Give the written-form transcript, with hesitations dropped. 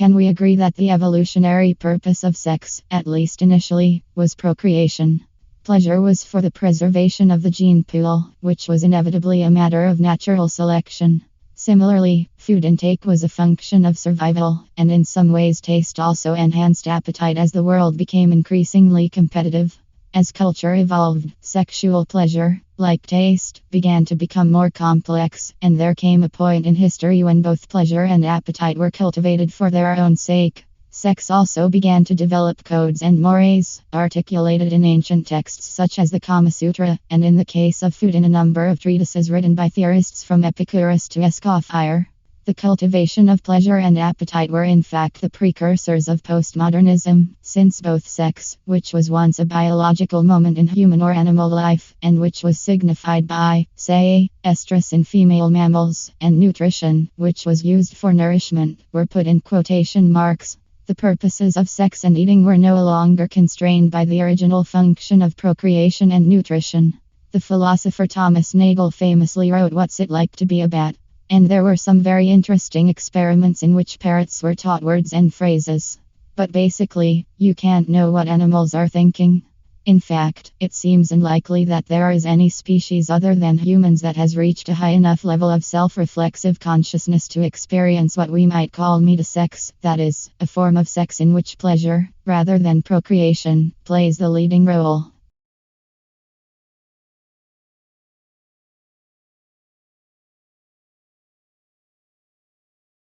Can we agree that the evolutionary purpose of sex, at least initially, was procreation? Pleasure was for the preservation of the gene pool, which was inevitably a matter of natural selection. Similarly, food intake was a function of survival, and in some ways taste also enhanced appetite as the world became increasingly competitive. As culture evolved, sexual pleasure, like taste, began to become more complex, and there came a point in history when both pleasure and appetite were cultivated for their own sake. Sex also began to develop codes and mores, articulated in ancient texts such as the Kama Sutra, and in the case of food in a number of treatises written by theorists from Epicurus to Escoffier. The cultivation of pleasure and appetite were in fact the precursors of postmodernism, since both sex, which was once a biological moment in human or animal life, and which was signified by, say, estrus in female mammals, and nutrition, which was used for nourishment, were put in quotation marks. The purposes of sex and eating were no longer constrained by the original function of procreation and nutrition. The philosopher Thomas Nagel famously wrote, "What's it like to be a bat?" And there were some very interesting experiments in which parrots were taught words and phrases. But basically, you can't know what animals are thinking. In fact, it seems unlikely that there is any species other than humans that has reached a high enough level of self-reflexive consciousness to experience what we might call metasex, that is, a form of sex in which pleasure, rather than procreation, plays the leading role.